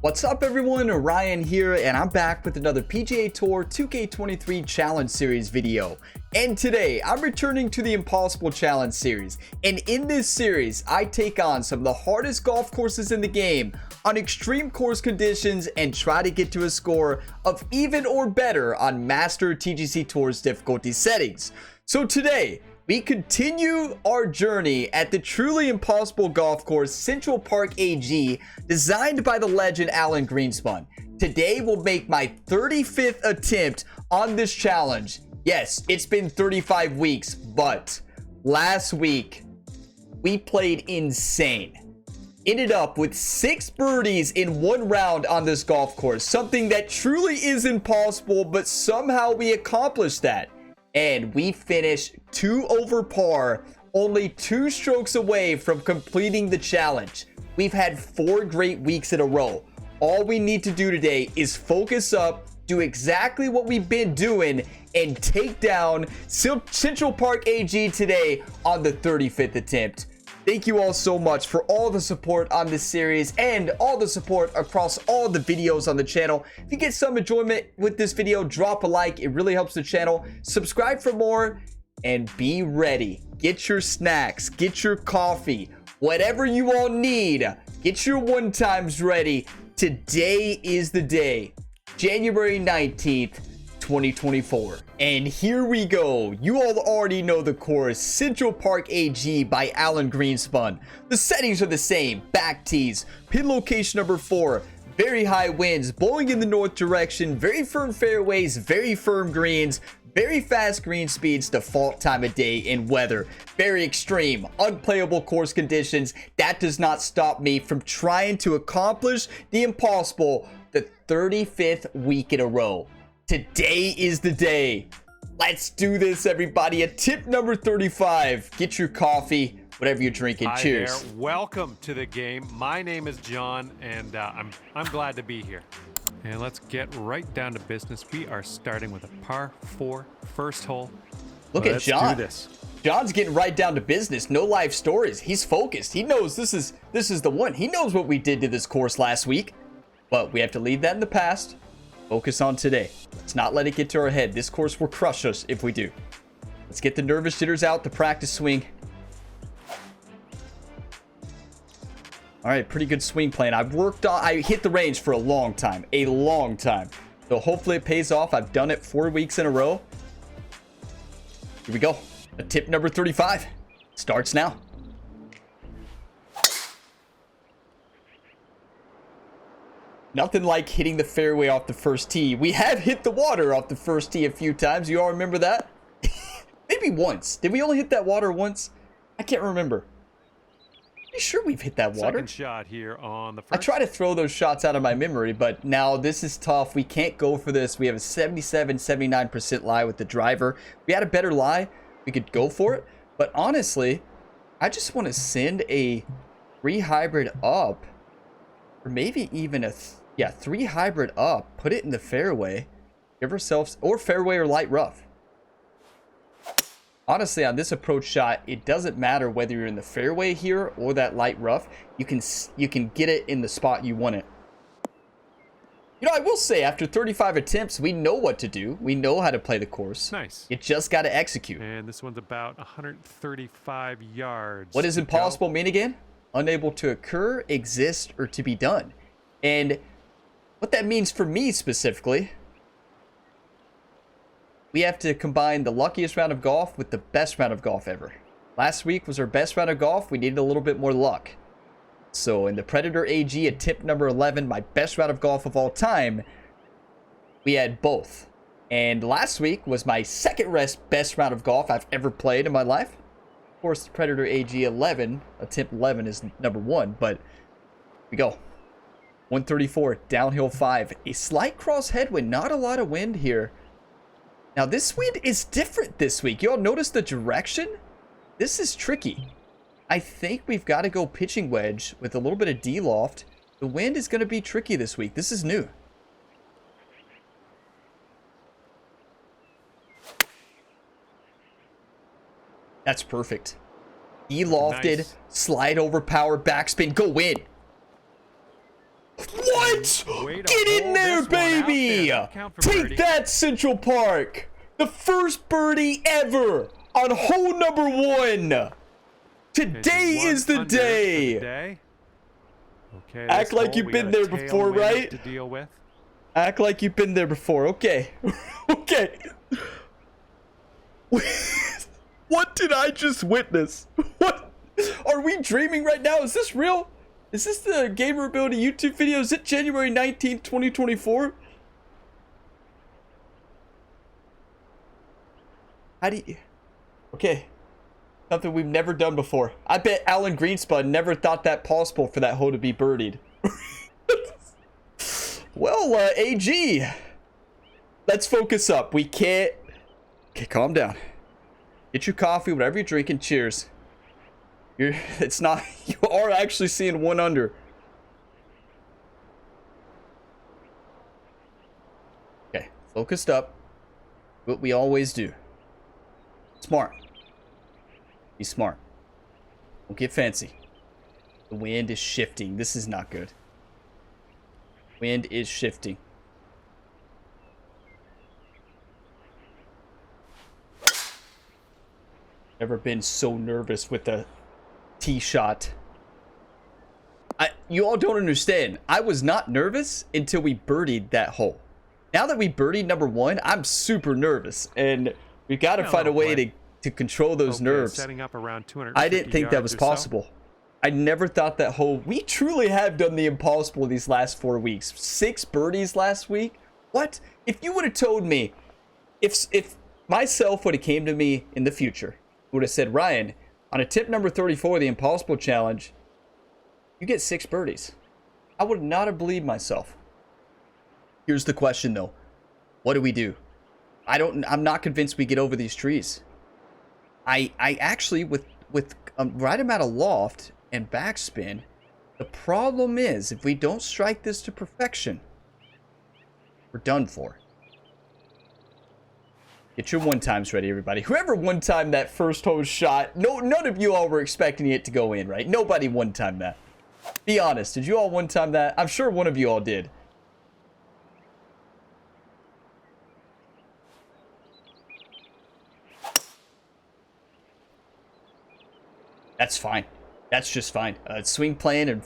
What's up everyone, Ryan here, and I'm back with another PGA Tour 2K23 Challenge Series video. And today, I'm returning to the Impossible Challenge Series. And in this series, I take on some of the hardest golf courses in the game on extreme course conditions and try to get to a score of even or better on Master TGC Tour's difficulty settings. So today, we continue our journey at the truly impossible golf course Central Park AG, designed by the legend Alan Greenspan. Today will make my 35th attempt on this challenge. Yes, it's been 35 weeks, but last week we played insane. Ended up with 6 birdies in one round on this golf course, something that truly is impossible, but somehow we accomplished that. And we finished 2 over par, only 2 strokes away from completing the challenge. We've had 4 great weeks in a row. All we need to do today is focus up, do exactly what we've been doing, and take down Central Park AG today on the 35th attempt. Thank you all so much for all the support on this series and all the support across all the videos on the channel. If you get some enjoyment with this video, drop a like. It really helps the channel. Subscribe for more and be ready. Get your snacks, get your coffee, whatever you all need. Get your one times ready. Today is the day, January 19th, 2024. And here we go. You all already know the course, Central Park AG by Alan Greenspan. The settings are the same. Back tees, pin location number 4, very high winds, blowing in the north direction, very firm fairways, very firm greens, very fast green speeds, default time of day and weather. Very extreme, unplayable course conditions. That does not stop me from trying to accomplish the impossible, the 35th week in a row. Today is the day. Let's do this, everybody. A tip number 35. Get your coffee, whatever you're drinking. Hi cheers. there. Welcome to the game. My name is John, and I'm glad to be here. And let's get right down to business. We are starting with a par 4 first hole. Look at John. Let's do this. John's getting right down to business. No life stories. He's focused. He knows this is the one. He knows what we did to this course last week, but we have to leave that in the past. Focus on today. Let's not let it get to our head. This course will crush us if we do. Let's get the nervous jitters out, the practice swing. All right, pretty good swing plan. I hit the range for a long time. So hopefully it pays off. I've done it 4 weeks in a row. Here we go. A tip number 35 starts now. Nothing like hitting the fairway off the first tee. We have hit the water off the first tee a few times. You all remember that? Maybe once. Did we only hit that water once? I can't remember. Pretty sure we've hit that water. Second shot here on the first. I try to throw those shots out of my memory, but now this is tough. We can't go for this. We have a 77-79% lie with the driver. If we had a better lie, we could go for it. But honestly, I just want to send a 3 hybrid up, or maybe even a 3 hybrid up, put it in the fairway, give ourselves, or fairway or light rough. Honestly, on this approach shot, it doesn't matter whether you're in the fairway here or that light rough. You can get it in the spot you want it. You know, I will say, after 35 attempts, we know what to do. We know how to play the course. Nice. You just got to execute. And this one's about 135 yards. What does impossible mean again? Unable to occur, exist, or to be done. And what that means for me specifically, we have to combine the luckiest round of golf with the best round of golf ever. Last week was our best round of golf. We needed a little bit more luck. So in the Predator AG at tip number 11, my best round of golf of all time, we had both. And last week was my second best round of golf I've ever played in my life. Of course, the Predator AG 11, attempt 11 is number 1, but here we go. 134, downhill 5. A slight cross headwind, not a lot of wind here. Now this wind is different this week. Y'all notice the direction? This is tricky. I think we've got to go pitching wedge with a little bit of D-loft. The wind is going to be tricky this week. This is new. That's perfect. D-lofted, nice. Slide over power, backspin, go in. What? Way to Get in hold there, this one out baby! there. That'll count for Take birdie. that, Central Park! The first birdie ever on hole number 1. Today One is the under for the day. day. Okay, Act this like hole, you've we been got there a before, tailwind right? to deal with. Act like you've been there before. Okay. Okay. What did I just witness? What? Are we dreaming right now? Is this real? Is this the Gamer Ability YouTube video? Is it January 19th, 2024? How do you... Okay. Something we've never done before. I bet Alan Greenspun never thought that possible for that hole to be birdied. Well, AG. Let's focus up. We can't... Okay, calm down. Get your coffee, whatever you're drinking. Cheers. It's not... You are actually seeing 1 under. Okay, focused up. What we always do. Smart. Be smart. Don't get fancy. The wind is shifting. This is not good. Wind is shifting. Never been so nervous with a tee shot. You all don't understand. I was not nervous until we birdied that hole. Now that we birdied number 1, I'm super nervous, and we got to find a way to control those nerves. Setting up around 250 I didn't think that was possible. I never thought that hole. We truly have done the impossible these last 4 weeks. 6 birdies last week. What? If you would have told me, if myself would have came to me in the future, would have said, Ryan, on attempt number 34 of the Impossible Challenge, you get 6 birdies. I would not have believed myself. Here's the question though. What do we do? I'm not convinced we get over these trees. I actually, with a right amount of loft and backspin, the problem is if we don't strike this to perfection, we're done for. Get your 1-times ready, everybody. Whoever 1-timed that first hole shot, none of you all were expecting it to go in, right? Nobody 1-timed that. Be honest, did you all 1-time that? I'm sure one of you all did. That's fine. That's just fine. Swing plan and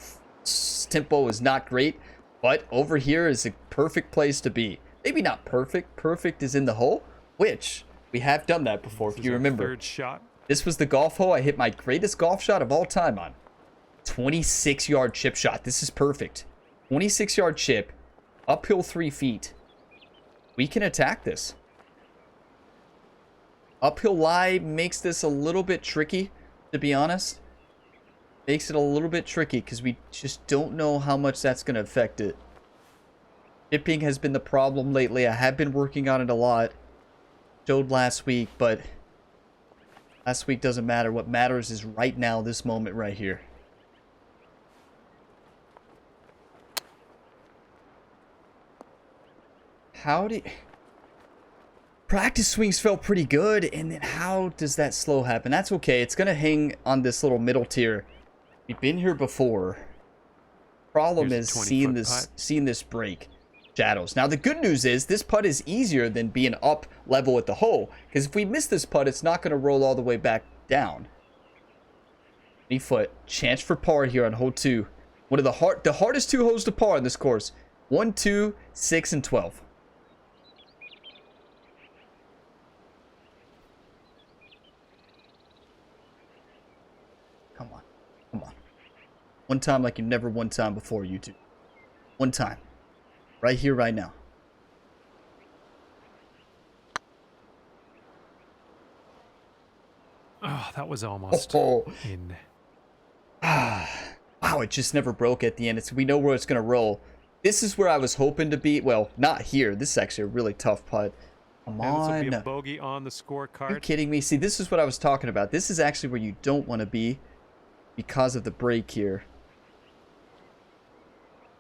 tempo is not great, but over here is a perfect place to be. Maybe not perfect. Perfect is in the hole, which we have done that before, if you remember. Third shot. This was the golf hole I hit my greatest golf shot of all time on. 26-yard chip shot. This is perfect. 26-yard chip, uphill 3 feet. We can attack this. Uphill lie makes this a little bit tricky, to be honest. Makes it a little bit tricky because we just don't know how much that's going to affect it. Chipping has been the problem lately. I have been working on it a lot. Showed last week, but last week doesn't matter. What matters is right now, this moment right here. Practice swings felt pretty good, and then how does that slow happen? That's okay. It's going to hang on this little middle tier. We've been here before. Problem is seeing this break. Shadows. Now, the good news is this putt is easier than being up level at the hole, because if we miss this putt, it's not going to roll all the way back down. 20 foot. Chance for par here on hole 2. One of the hardest 2 holes to par in this course. 1, 2, 6, and 12. Come on. Come on. 1 time like you've never 1 time before, YouTube. 1 time. Right here, right now. Oh, that was almost in. Wow, it just never broke at the end. We know where it's going to roll. This is where I was hoping to be. Well, not here. This is actually a really tough putt. Come on. This will be a bogey on the scorecard. Are you kidding me? See, this is what I was talking about. This is actually where you don't want to be because of the break here.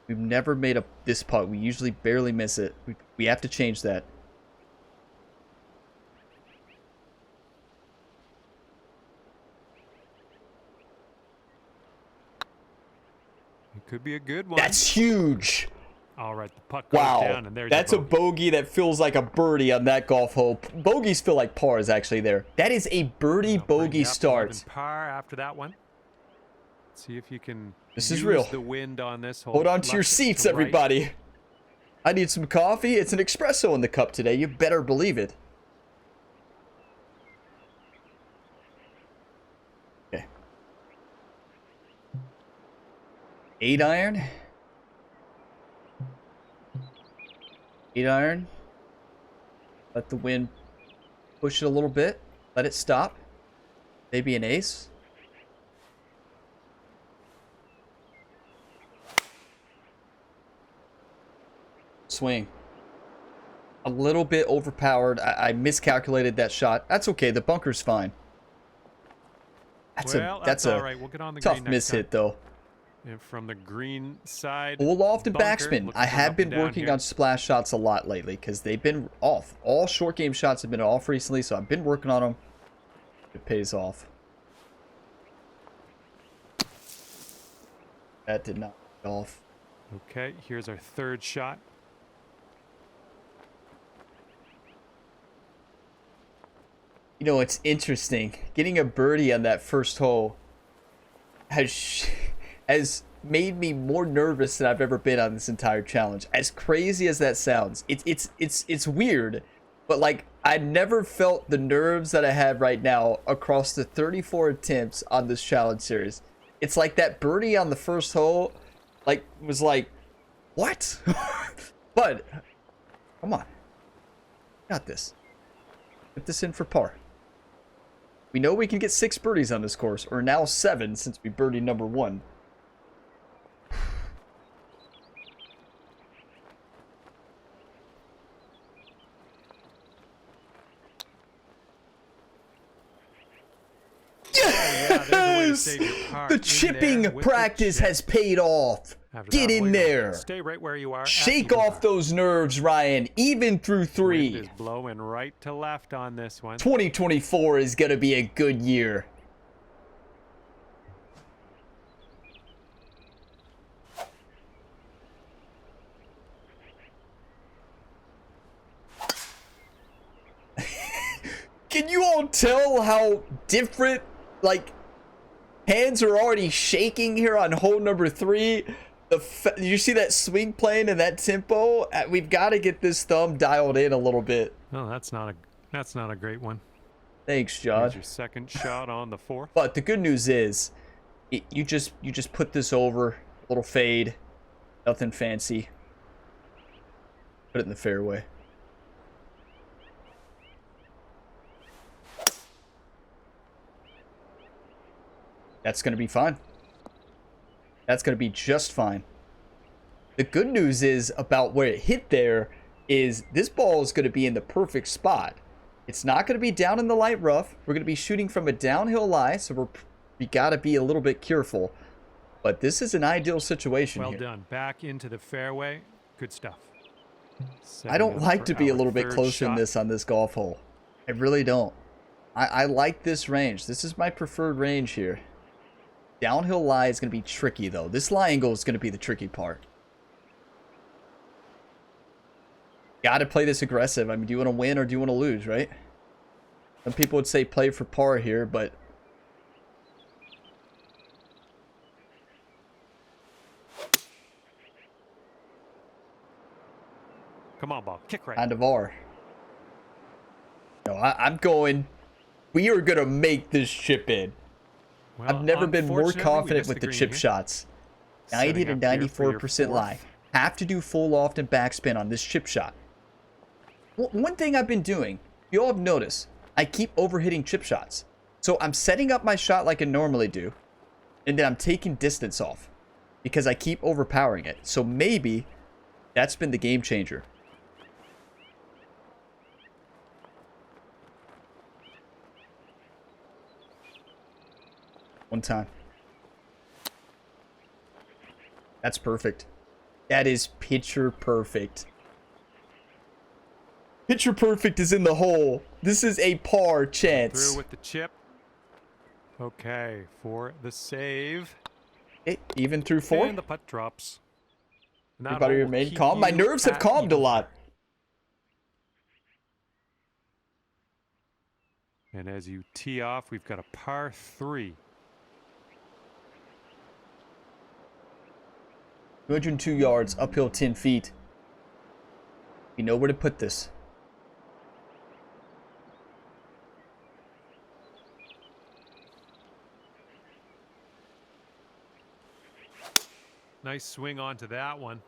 We've never made this putt. We usually barely miss it. We have to change that. It could be a good one. That's huge. All right, the puck goes Wow, down, and there's that's a your bogey. bogey that feels like a birdie on that golf hole. Bogeys feel like pars actually there. That is a birdie Now bring bogey you up 11 start. par after that one. See if you can This is use real. the wind on this hole. Hold on to your Left seats, to right. everybody. I need some coffee. It's an espresso in the cup today. You better believe it. Okay. 8 iron. 8 iron. Let the wind push it a little bit. Let it stop. Maybe an ace. Swing. A little bit overpowered. I miscalculated that shot. That's okay. The bunker's fine. That's That's a all right. We'll get on the tough green next miss time. hit though. And from the green side, Full loft and bunker, backspin. looking I for have up been and down working here. on splash shots a lot lately because they've been off. All short game shots have been off recently, so I've been working on them. It pays off. That did not pay off. Okay, here's our third shot. You know, it's interesting. Getting a birdie on that first hole has made me more nervous than I've ever been on this entire challenge. As crazy as that sounds, it's weird, but like I never felt the nerves that I have right now across the 34 attempts on this challenge series. It's like that birdie on the first hole, like was like, what? But come on, got this. Put this in for par. We know we can get 6 birdies on this course, or now 7 since we birdied number 1. Yes! The chipping practice has paid off. Get in there. Stay right where you are. Shake off those nerves, Ryan. Even through Wind 3. is blowing right to left on this one. 2024 is going to be a good year. Can you all tell how different, like, hands are already shaking here on hole number 3? You see that swing plane and that tempo? We've got to get this thumb dialed in a little bit. No, that's not a great one. Thanks, John. Here's your second shot on the 4th. But the good news is, you just put this over, a little fade, nothing fancy. Put it in the fairway. That's going to be fine. That's going to be just fine. The good news is about where it hit there is this ball is going to be in the perfect spot. It's not going to be down in the light rough. We're going to be shooting from a downhill lie, so we got to be a little bit careful. But this is an ideal situation Well here. done. Back into the fairway. Good stuff. I don't Setting up like for to be a our little bit third closer than shot. this on this golf hole. I really don't. I like this range. This is my preferred range here. Downhill lie is going to be tricky, though. This lie angle is going to be the tricky part. Got to play this aggressive. I mean, do you want to win or do you want to lose, right? Some people would say play for par here, but... Come on, ball. Kick right. kind of are. No, I'm going... We are going to make this chip in. Well, I've never been more unfortunately, we confident missed with the green chip here. shots. 90 Setting to up here for your 94% lie. fourth. Have to do full loft and backspin on this chip shot. One thing I've been doing, you all have noticed, I keep overhitting chip shots. So I'm setting up my shot like I normally do, and then I'm taking distance off because I keep overpowering it. So maybe that's been the game changer. One time. That's perfect. That is picture perfect. Picture perfect is in the hole. This is a par chance. Through with the chip. Okay, for the save. Even through 4. And the putt drops. And that Everybody hole will remain keep calm. My you nerves have at calmed a even. lot. And as you tee off, we've got a par 3. 202 yards, uphill 10 feet. You know where to put this. Nice swing onto that one.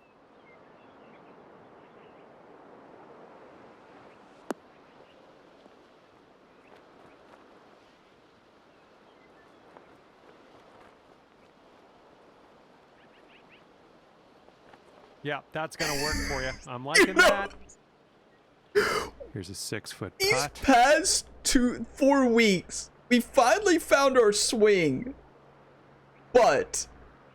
Yeah, that's going to work for you. I'm liking that. Here's a 6-foot These putt. past 4 weeks, we finally found our swing. But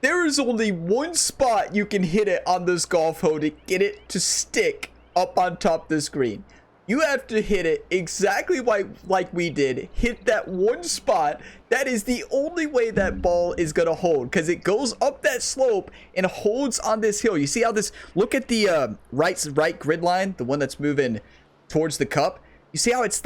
there is only one spot you can hit it on this golf hole to get it to stick up on top of this green. You have to hit it exactly like we did. Hit that one spot. That is the only way that ball is going to hold, because it goes up that slope and holds on this hill. You see how this, look at the right grid line, the one that's moving towards the cup. You see how it's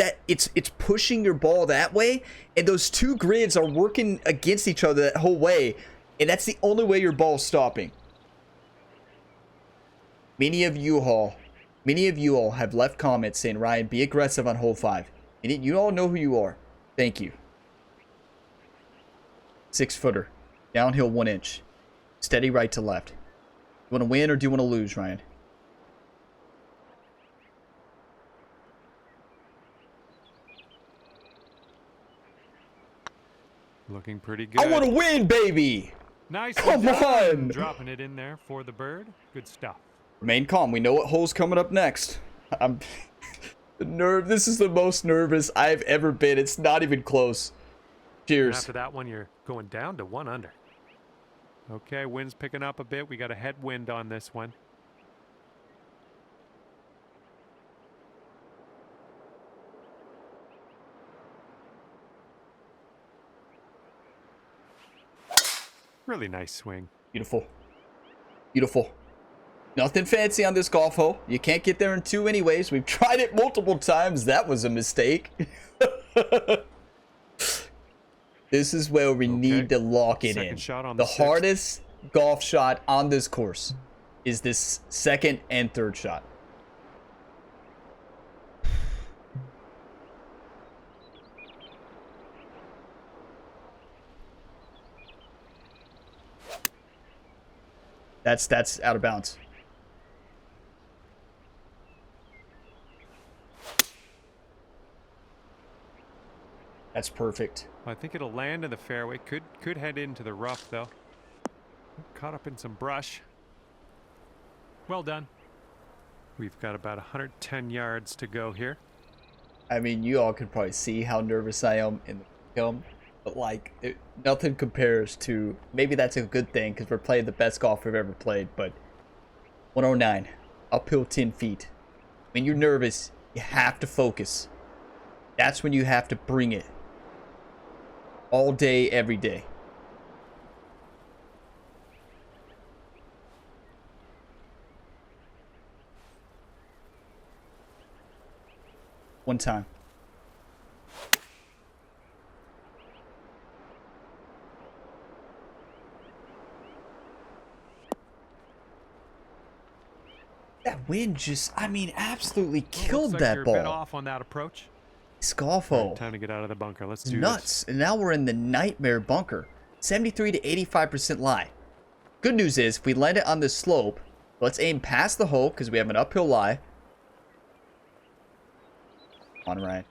pushing your ball that way, and those two grids are working against each other that whole way, and that's the only way your ball's stopping. Many of you all have left comments saying, Ryan, be aggressive on hole 5. And you all know who you are. Thank you. 6-footer. Downhill 1 inch. Steady right to left. You want to win or do you want to lose, Ryan? Looking pretty good. I want to win, baby! Nice. Come on! Dropping it in there for the bird. Good stuff. Remain calm. We know what hole's coming up next. This is the most nervous I've ever been. It's not even close. Cheers. And after that one, you're going down to 1 under. Okay, wind's picking up a bit. We got a headwind on this one. Really nice swing. Beautiful. Beautiful. Nothing fancy on this golf hole. You can't get there in 2 anyways. We've tried it multiple times. That was a mistake. This is where we need to lock it in. Shot on the the hardest golf shot on this course is this second and third shot. That's out of bounds. That's perfect. I think it'll land in the fairway. Could head into the rough though. Caught up in some brush. Well done. We've got about 110 yards to go here. I mean, you all could probably see how nervous I am in the film, but like, nothing compares to. Maybe that's a good thing because we're playing the best golf we've ever played. But 109, uphill 10 feet. When you're nervous, you have to focus. That's when you have to bring it. All day, every day. One time. That wind just, I mean, absolutely killed that you're ball. A bit off on that approach. Golf hole. Right, time to get out of the bunker. Let's do nuts. And now we're in the nightmare bunker. 73 to 85% lie. Good news is, if we land it on this slope, let's aim past the hole because we have an uphill lie. On Ryan.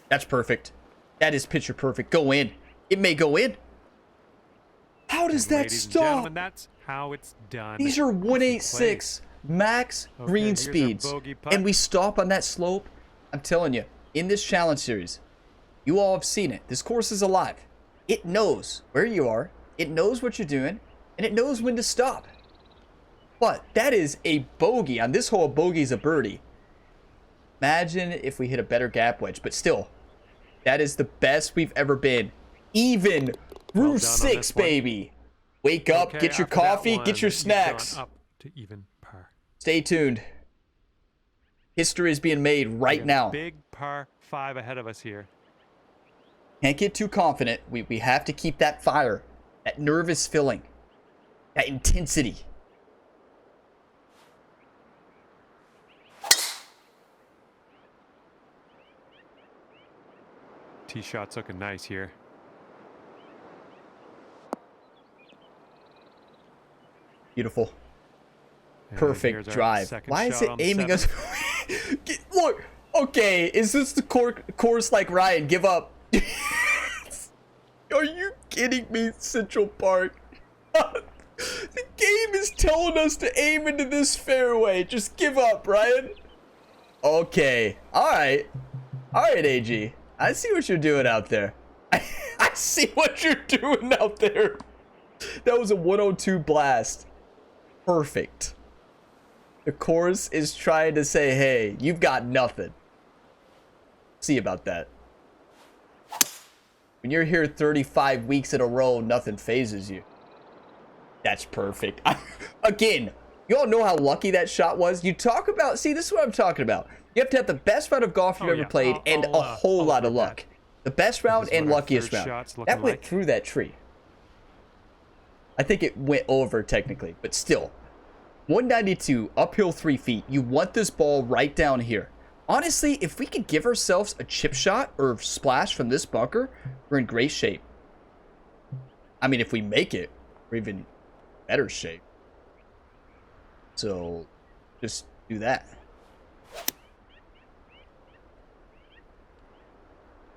That's perfect. That is picture perfect. Go in. It may go in. How does that Ladies and stop? gentlemen, that's how it's done. These are 186 max green here's our speeds. bogey putt. And we stop on that slope. I'm telling you, in this challenge series, you all have seen it. This course is alive. It knows where you are. It knows what you're doing. And it knows when to stop. But that is a bogey. On this hole, a bogey is a birdie. Imagine if we hit a better gap wedge. But still, That is the best we've ever been. Even through Well done on 6, this one. baby. Wake up, Okay, get your after that coffee, one, get your you've snacks. gone up to even par. Stay tuned. History is being made We right have now. Big par 5 ahead of us here. Can't get too confident. We have to keep that fire, that nervous feeling, that intensity. Tee shot's looking nice here. Beautiful. And Perfect here's our drive. second Why is shot it on the aiming us? seventh. Look, okay, is this the course like Ryan? Give up. Are you kidding me, Central Park? The game is telling us to aim into this fairway. Just give up, Ryan. Okay. All right. All right, AG. I see what you're doing out there. I see what you're doing out there. That was a 102 blast. Perfect. The course is trying to say, hey, you've got nothing. See about that. When you're here 35 weeks in a row, nothing phases you. That's perfect. Again, you all know how lucky that shot was. You talk about, see, this is what I'm talking about. You have to have the best round of golf you've ever played and a whole lot of luck. The best round and luckiest round. That went through that tree. I think it went over technically, but still. 192, uphill 3 feet. You want this ball right down here. Honestly, if we could give ourselves a chip shot or splash from this bunker, we're in great shape. I mean, if we make it, we're even better shape. So, just do that.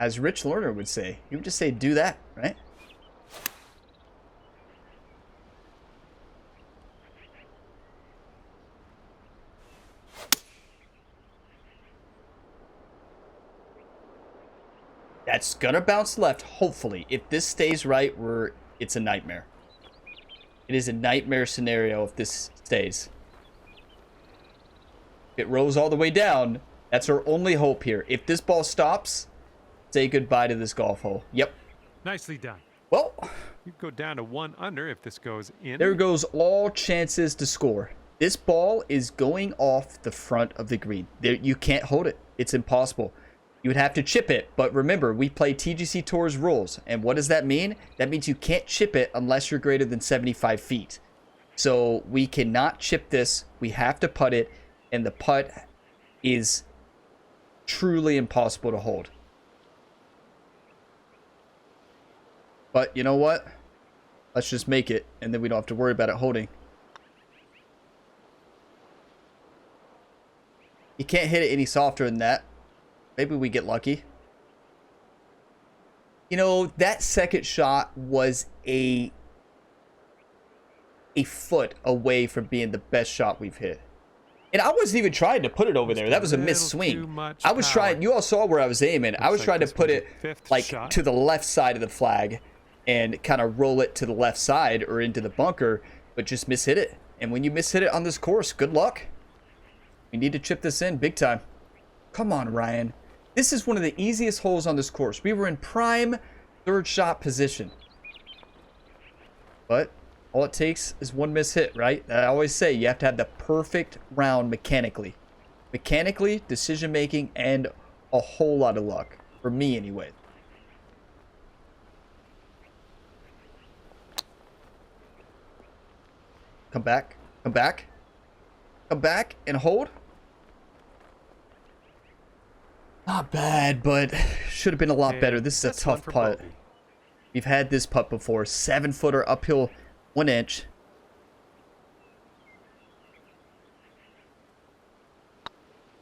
As Rich Lerner would say, he would just say, do that, right? That's gonna bounce left, hopefully. If this stays right, it's a nightmare. It is a nightmare scenario if this stays. If it rolls all the way down, that's our only hope here. If this ball stops, say goodbye to this golf hole. Yep. Nicely done. Well, You go down to 1 under if this goes in. there goes all chances to score. This ball is going off the front of the green. You can't hold it. It's impossible. You would have to chip it, but remember, we play TGC Tours rules, and what does that mean? That means you can't chip it unless you're greater than 75 feet. So we cannot chip this. We have to putt it, and the putt is truly impossible to hold. But you know what? Let's just make it, and then we don't have to worry about it holding. You can't hit it any softer than that. Maybe we get lucky. You know, that second shot was a foot away from being the best shot we've hit. And I wasn't even trying to put it over there. That was a missed swing. I was trying, you all saw where I was aiming. I was trying to put it like to the left side of the flag and kind of roll it to the left side or into the bunker, but just mishit it. And when you mishit it on this course, good luck. We need to chip this in big time. Come on, Ryan. This is one of the easiest holes on this course. We were in prime third shot position. But all it takes is one miss hit, right? I always say you have to have the perfect round mechanically. Mechanically, decision making, and a whole lot of luck. For me, anyway. Come back. Come back. Come back and hold. Not bad, but should have been a lot better. This is a tough putt. We've had this putt before. 7-footer uphill 1 inch.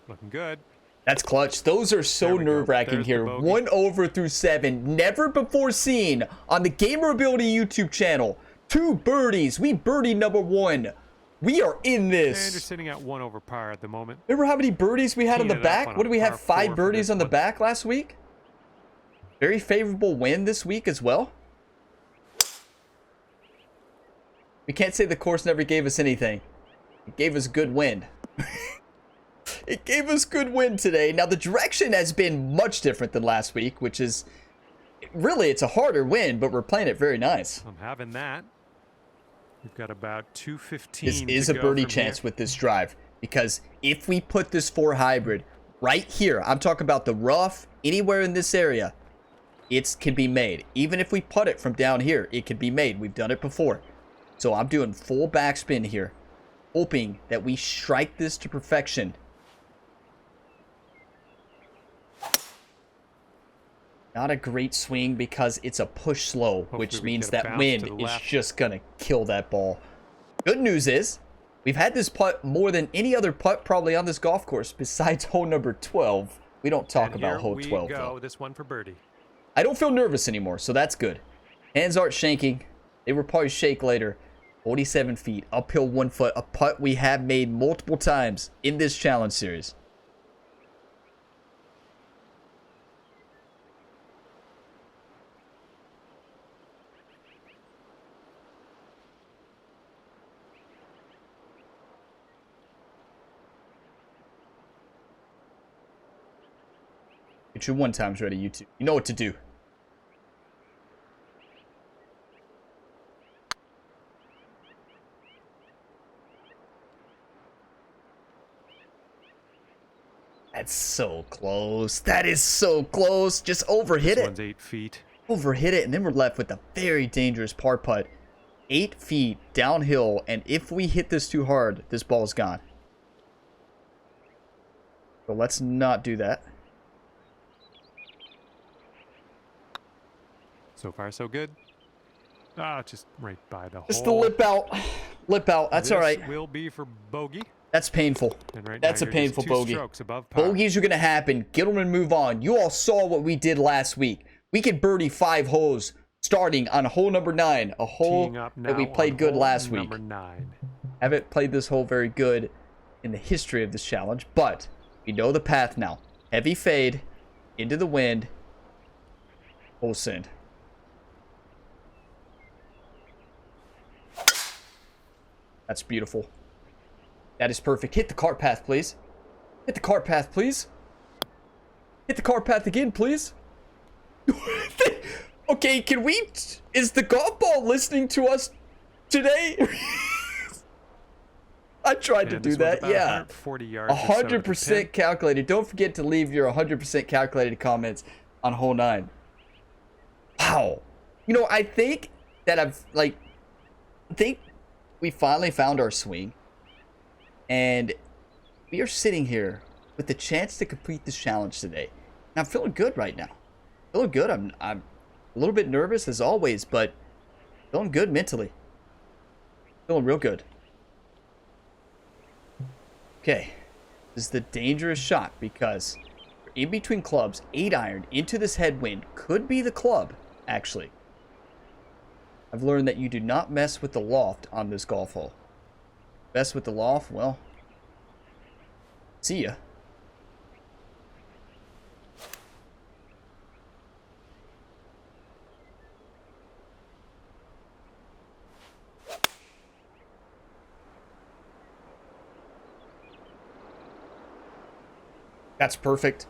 Looking good. That's clutch. Those are so nerve-wracking here. 1 over through 7. Never before seen on the Gamer Ability YouTube channel. 2 birdies. We birdie number 1. We are in this. And you're sitting at 1 over par at the moment. Remember how many birdies we had on the back? What did we have? 5 birdies on the back last week? Very favorable win this week as well. We can't say the course never gave us anything. It gave us good wind. It gave us good wind today. Now, the direction has been much different than last week, which is... Really, it's a harder wind, but we're playing it very nice. I'm having that. We've got about 215 This is to a go birdie from chance here. with this drive, because if we put this 4 hybrid right here, I'm talking about the rough, anywhere in this area, it can be made. Even if we putt it from down here, it can be made. We've done it before. So I'm doing full backspin here, hoping that we strike this to perfection. Not a great swing because it's a push slow, Hopefully which we means get a that bounce wind to the is left. just going to kill that ball. Good news is, we've had this putt more than any other putt probably on this golf course besides hole number 12. We don't talk And about here hole we 12 go. though. This one for birdie. I don't feel nervous anymore, so that's good. Hands aren't shaking. They will probably shake later. 47 feet, uphill 1 foot, a putt we have made multiple times in this challenge series. Get your 1 times ready, YouTube. You know what to do. That's so close. That is so close. Just overhit This it. one's 8 feet. Overhit it, and then we're left with a very dangerous par putt. 8 feet downhill, and if we hit this too hard, this ball's gone. So let's not do that. So far, so good. Ah, just right by the Just hole. the lip out. Lip out. That's all right. This will be for bogey. That's painful. And right That's now a you're just painful 2 bogey. strokes above par. Bogeys are going to happen. Get them and move on. You all saw what we did last week. We could birdie 5 holes starting on hole number 9. A hole Teeing up that we now played on good hole last week. number 9. Haven't played this hole very good in the history of this challenge, but we know the path now. Heavy fade, into the wind, hole send. That's beautiful. That is perfect. Hit the cart path, please. Hit the cart path, please. Hit the cart path again, please. Okay, can we... Is the golf ball listening to us today? I tried to And do this one's that, about yeah. 140 yards or so to the 100% pin. calculated. Don't forget to leave your 100% calculated comments on hole 9. Wow. You know, I think that I think we finally found our swing. And we are sitting here with the chance to complete this challenge today. And I'm feeling good right now. Feeling good. I'm a little bit nervous as always, but feeling good mentally. Feeling real good. Okay. This is the dangerous shot because in between clubs, 8-iron into this headwind could be the club, actually. I've learned that you do not mess with the loft on this golf hole. Mess with the loft, well, see ya. That's perfect.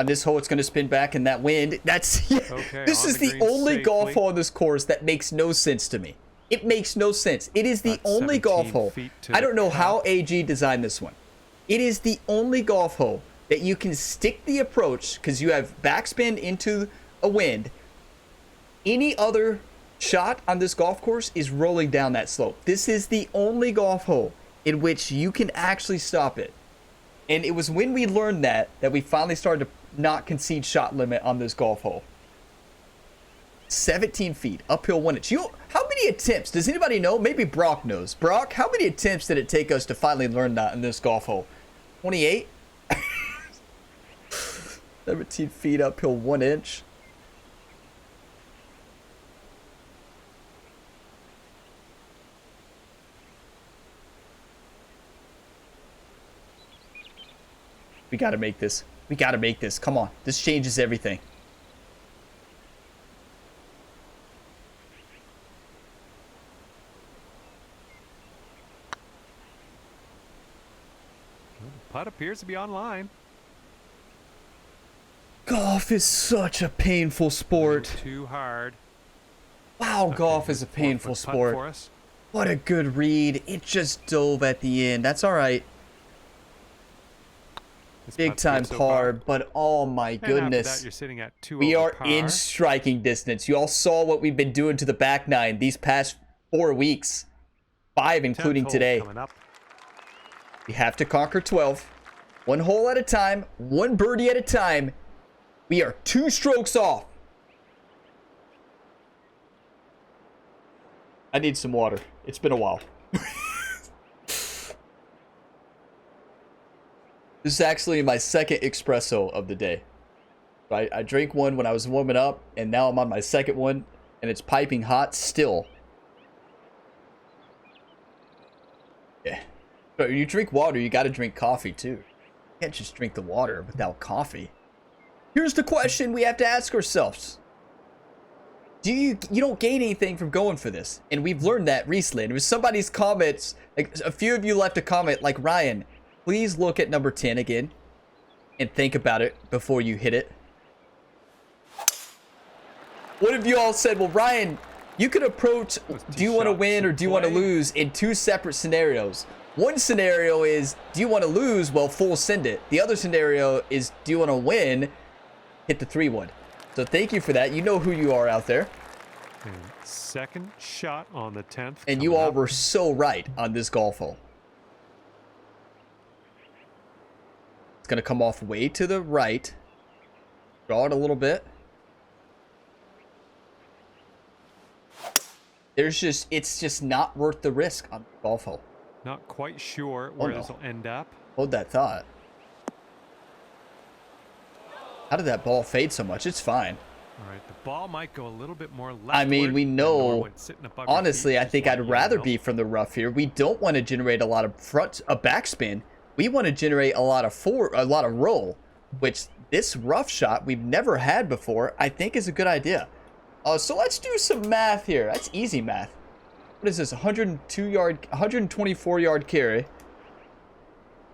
On this hole, it's going to spin back in that wind. That's... Yeah. Okay, This on is the the green only golf safely. hole on this course that makes no sense to me. It makes no sense. It is the About only golf 17 hole. feet to I the don't know how cup. AG designed this one. It is the only golf hole that you can stick the approach because you have backspin into a wind. Any other shot on this golf course is rolling down that slope. This is the only golf hole in which you can actually stop it. And it was when we learned that we finally started to not concede shot limit on this golf hole. 17 feet, uphill 1 inch. How many attempts? Does anybody know? Maybe Brock knows. Brock, how many attempts did it take us to finally learn that in this golf hole? 28? 17 feet, uphill 1 inch. We got to make this. We got to make this. Come on. This changes everything. putt appears to be online. Golf is such a painful sport. Too hard. Wow, golf is a 4-foot painful putt sport. for us. What a good read. It just dove at the end. That's all right. This Big putt's time good so par, far. but oh my And after that, goodness. you're sitting at 2 We over are par. in striking distance. You all saw what we've been doing to the back nine these past 4 weeks. 5 including 10th hole today. coming up. We have to conquer 12. 1 hole at a time. 1 birdie at a time. We are 2 strokes off. I need some water. It's been a while. This is actually my second espresso of the day. I drank one when I was warming up, and now I'm on my second one, and it's piping hot still. Yeah. So you drink water, you gotta drink coffee too. You can't just drink the water without coffee. Here's the question we have to ask ourselves. You don't gain anything from going for this, and we've learned that recently. And it was somebody's comments, like a few of you left a comment like, Ryan, please look at number 10 again and think about it before you hit it. What if you all said, well, Ryan, you could approach, do you want to win or do you want to lose in 2 separate scenarios? One scenario is, do you want to lose? Well, full send it. The other scenario is, do you want to win? Hit the 3-wood. So thank you for that. You know who you are out there. And second shot on the 10th. And you all were so right on this golf hole. It's going to come off way to the right. Draw it a little bit. It's just not worth the risk on the golf hole. Not quite sure where this will end up. Hold that thought. How did that ball fade so much? It's fine. All right, the ball might go a little bit more leftward. I mean, we know, honestly, I think I'd rather be from the rough here. We don't want to generate a lot of backspin. We want to generate a lot of roll, which this rough shot we've never had before, I think is a good idea. So let's do some math here. That's easy math. What is this? 124 yard carry.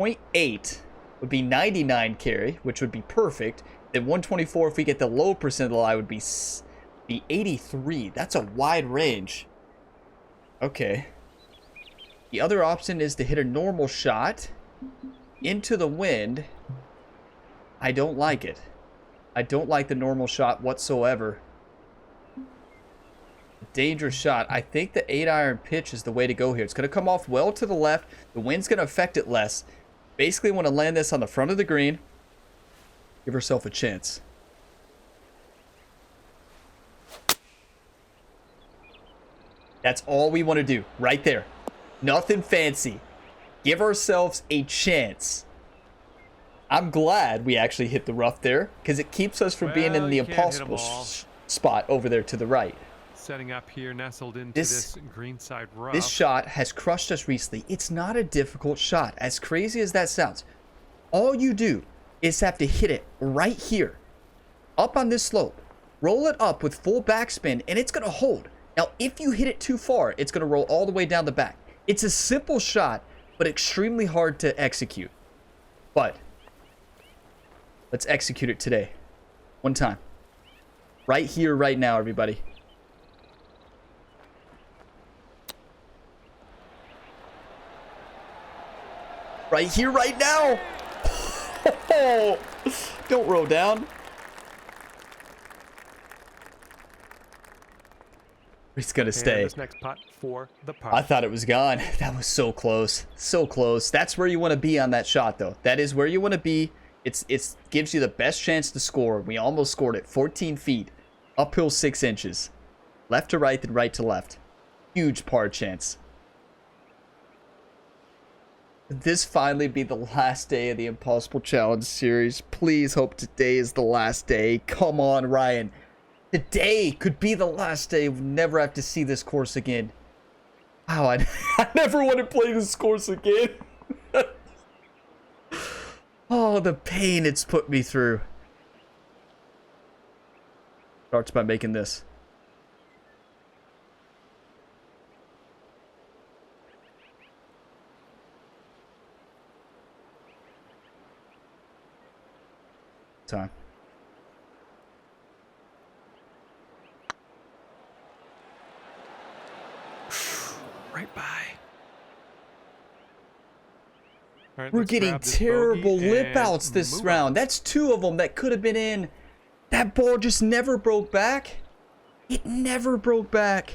0.8 would be 99 carry, which would be perfect. Then 124, if we get the low percent of the lie, would be 83. That's a wide range. Okay. The other option is to hit a normal shot into the wind. I don't like it. I don't like the normal shot whatsoever. Dangerous shot. I think the 8-iron pitch is the way to go here. It's going to come off well to the left. The wind's going to affect it less. Basically, want to land this on the front of the green. Give herself a chance. That's all we want to do. Right there. Nothing fancy. Give ourselves a chance. I'm glad we actually hit the rough there, because it keeps us from being in the impossible spot over there to the right. Setting up here, nestled into this greenside rough. This shot has crushed us recently. It's not a difficult shot, as crazy as that sounds. All you do is have to hit it right here, up on this slope. Roll it up with full backspin, and it's going to hold. Now, if you hit it too far, it's going to roll all the way down the back. It's a simple shot, but extremely hard to execute. But let's execute it today. One time. Right here, right now, everybody. Right here, right now. Oh, don't roll down. He's gonna stay. This next putt for the par. I thought it was gone. That was so close. So close. That's where you want to be on that shot, though. That is where you want to be. It gives you the best chance to score. We almost scored it. 14 feet. Uphill 6 inches. Left to right, then right to left. Huge par chance. Could this finally be the last day of the Impossible Challenge series? Please hope today is the last day. Come on, Ryan. Today could be the last day. We'll never have to see this course again. Wow, I never want to play this course again. Oh, the pain it's put me through. Starts by making this. time. Right by. All right, We're let's getting grab this terrible bogey lip and outs this move round. on. That's 2 of them that could have been in. That ball just never broke back. It never broke back.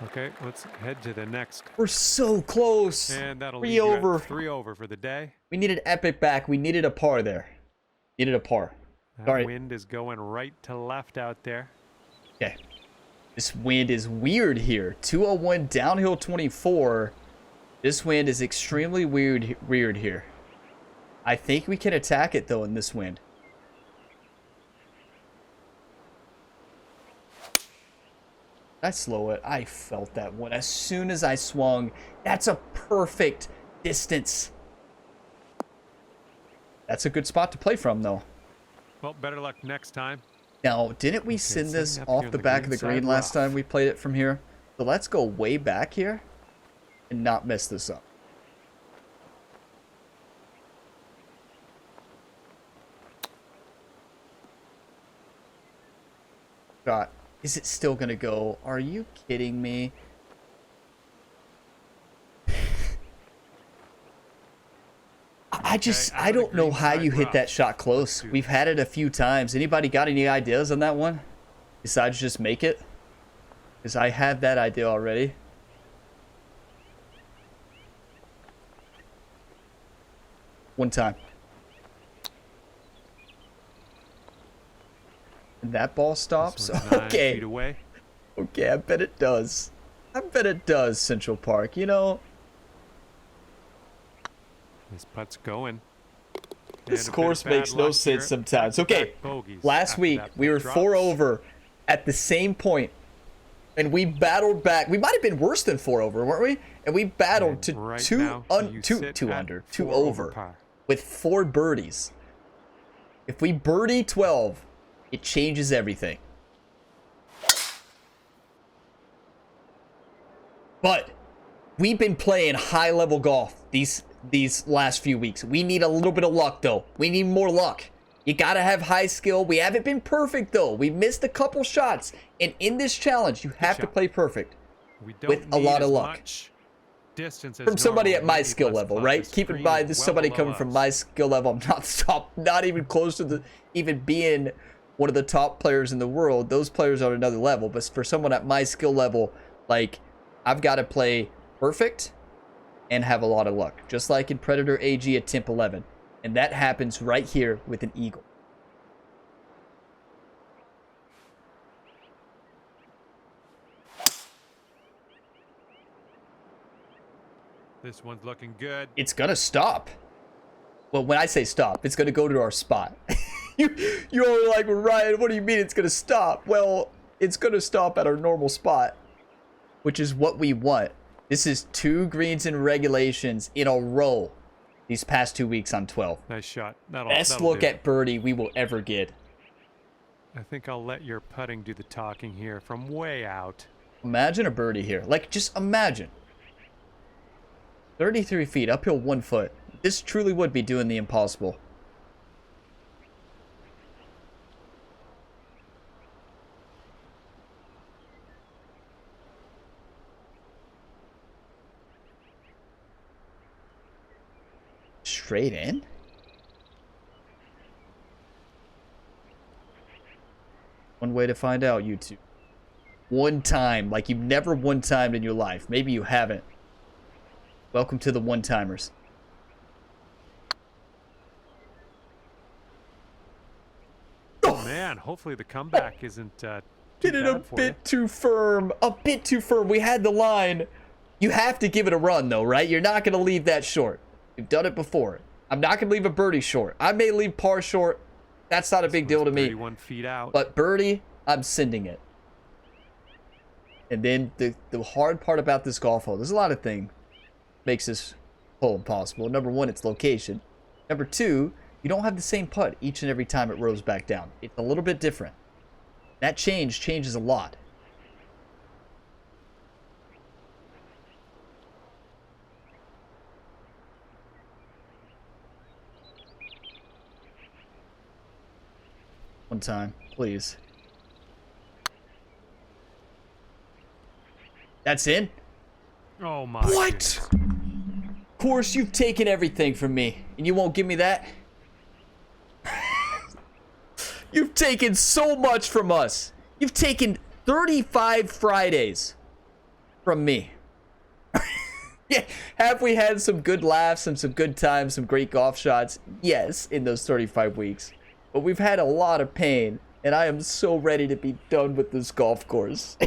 Okay, let's head to the next. We're so close. And that'll 3 leave you over. at 3 over for the day. We needed epic back. We needed a par there. Needed a par. That All right. wind is going right to left out there. Okay. This wind is weird here. 201 downhill 24. This wind is extremely weird here. I think we can attack it though in this wind. Did I slow it? I felt that one. As soon as I swung, that's a perfect distance. That's a good spot to play from though. Well, better luck next time. Now, didn't we send it's this setting up here off on the the back of the green green side last rough. time we played it from here? So let's go way back here and not mess this up. God, is it still gonna go? Are you kidding me? I don't know how you hit that shot close. We've had it a few times. Anybody got any ideas on that one? Besides just make it? Because I have that idea already. One time. And that ball stops? This one's 9 feet Okay. away. Okay, I bet it does. I bet it does, Central Park. You know, This putt's going. this And a bit course of bad makes no luck sense here. sometimes. Back-to-back Okay, bogeys last after week that we putt were drops. 4 over at the same point, and we battled back. We might have been worse than 4 over, weren't we? And we battled And to right two now, you sit two at under, 2 4 over, par. with 4 birdies. If we birdie 12, it changes everything. But we've been playing high-level golf these last few weeks. We need a little bit of luck, though. We need more luck. You gotta have high skill. We haven't been perfect, though. We missed a couple shots. And in this challenge, you have to shot. play perfect. We don't with a need lot of as luck. much distance as From somebody normal. at my We need skill less level, club. right? This Keep in green mind, is this is well somebody below coming from us. my skill level. I'm not even close to the even being one of the top players in the world. Those players are on another level. But for someone at my skill level, like, I've got to play perfect and have a lot of luck, just like in Predator AG at Temp 11, and that happens right here with an eagle. This one's looking good. It's gonna stop. Well, when I say stop, it's gonna go to our spot. You're like, well, Ryan, what do you mean it's gonna stop? Well, it's gonna stop at our normal spot, which is what we want. This is 2 greens and regulations in a row these past 2 weeks on 12. Nice shot. Best That'll look do. at birdie we will ever get. I think I'll let your putting do the talking here from way out. Imagine a birdie here. Like, just imagine. 33 feet, uphill 1 foot. This truly would be doing the impossible. Straight in? One way to find out, YouTube. One time, like you've never one-timed in your life. Maybe you haven't. Welcome to the one-timers. Oh man, hopefully the comeback isn't too Did it a bad for you. bit too firm. A bit too firm. We had the line. You have to give it a run, though, right? You're not going to leave that short. You've done it before. I'm not going to leave a birdie short. I may leave par short. That's not a big deal to me. 31 feet out. But birdie, I'm sending it. And then the hard part about this golf hole, there's a lot of things makes this hole impossible. Number 1, it's location. Number 2, you don't have the same putt each and every time it rolls back down. It's a little bit different. That changes a lot. One time, please. That's in? Oh my. What? Of course, you've taken everything from me, and you won't give me that? You've taken so much from us. You've taken 35 Fridays from me. Yeah, have we had some good laughs and some good times, some great golf shots? Yes, in those 35 weeks. But we've had a lot of pain, and I am so ready to be done with this golf course.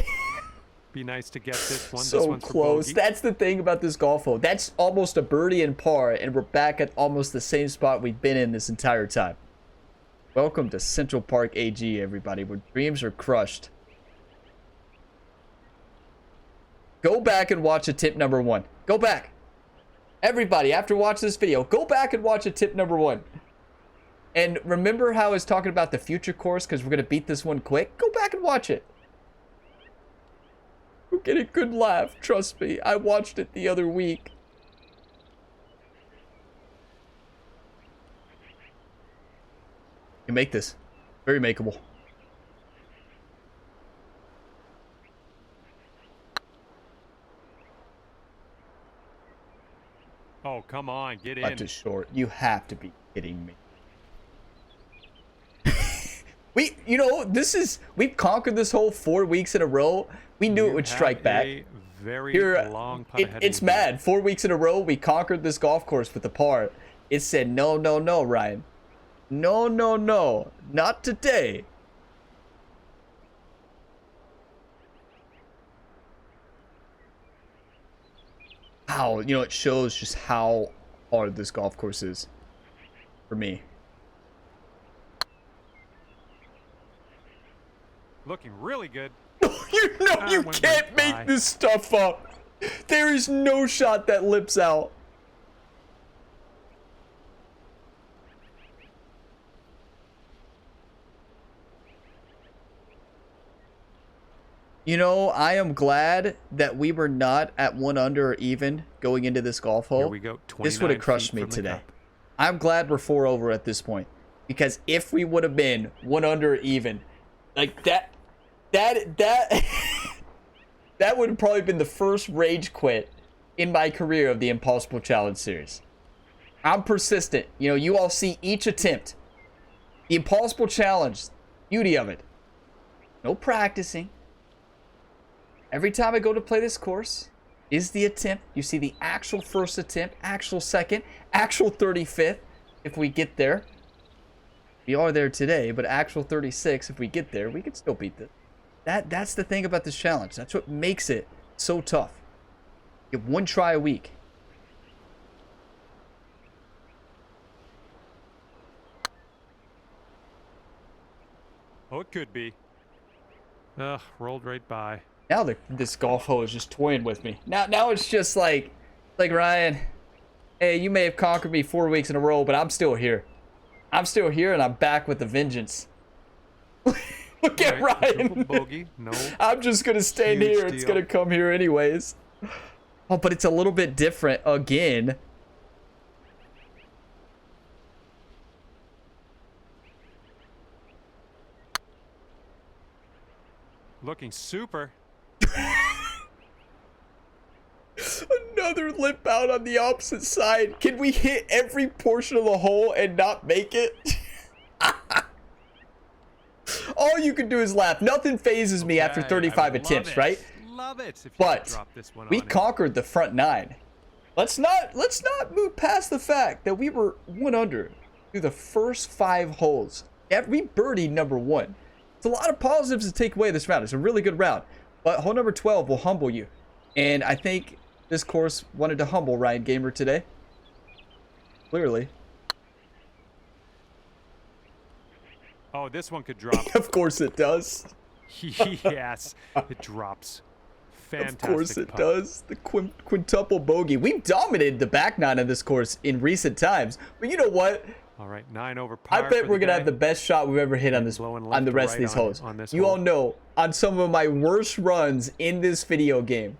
Be nice to get this one. So this one's close. That's the thing about this golf hole. That's almost a birdie and par, and we're back at almost the same spot we've been in this entire time. Welcome to Central Park AG, everybody, where dreams are crushed. Go back and watch attempt number 1. Go back. Everybody, after watching this video, go back and watch attempt number 1. And remember how I was talking about the future course because we're going to beat this one quick? Go back and watch it. You'll get a good laugh. Trust me. I watched it the other week. You make this. Very makeable. Oh, come on, get in. Not too short. You have to be kidding me. You know, we've conquered this hole 4 weeks in a row. We knew it would strike back. Very Here, long putt ahead it's of you. mad. 4 weeks in a row, we conquered this golf course with the par. It said, no, no, no, Ryan. No, no, no. Not today. Wow, you know, it shows just how hard this golf course is for me. Looking really good. You know you can't make this stuff up. There is no shot that lips out. You know, I am glad that we were not at 1 under or even going into this golf hole. Here we go. This would have crushed me today. I'm glad we're 4 over at this point. Because if we would have been 1 under or even, like that would have probably been the first rage quit in my career of the Impossible Challenge series. I'm persistent. You know, you all see each attempt. The Impossible Challenge, beauty of it. No practicing. Every time I go to play this course is the attempt. You see the actual first attempt, actual second, actual 35th if we get there. We are there today, but actual 36 if we get there, we can still beat this. That's the thing about this challenge. That's what makes it so tough. You have 1 try a week. Oh, it could be. Ugh, rolled right by. Now this golf hole is just toying with me. Now it's just like Ryan, hey, you may have conquered me 4 weeks in a row, but I'm still here. I'm still here, and I'm back with a vengeance. Look at Ryan. Bogey. No. I'm just gonna stand Huge here. It's deal. gonna come here anyways. Oh, but it's a little bit different again. Looking super. Another lip out on the opposite side. Can we hit every portion of the hole and not make it? All you can do is laugh. Nothing phases me after 35 attempts, right? Love it. If you But drop this one we on conquered the front 9. Let's not move past the fact that we were 1 under through the first 5 holes. We birdied number 1. It's a lot of positives to take away this round. It's a really good round. But hole number 12 will humble you. And I think this course wanted to humble Ryan Gamer today. Clearly. Oh, this one could drop. Of course it does. Yes, it drops. Fantastic. Of course it putt. does. The quintuple bogey. We've dominated the back 9 of this course in recent times. But you know what? All right, 9 over par. I bet for we're the gonna guy. have the best shot we've ever hit on this Blowing on left the to rest right of these on- holes. on this You hole. all know on some of my worst runs in this video game.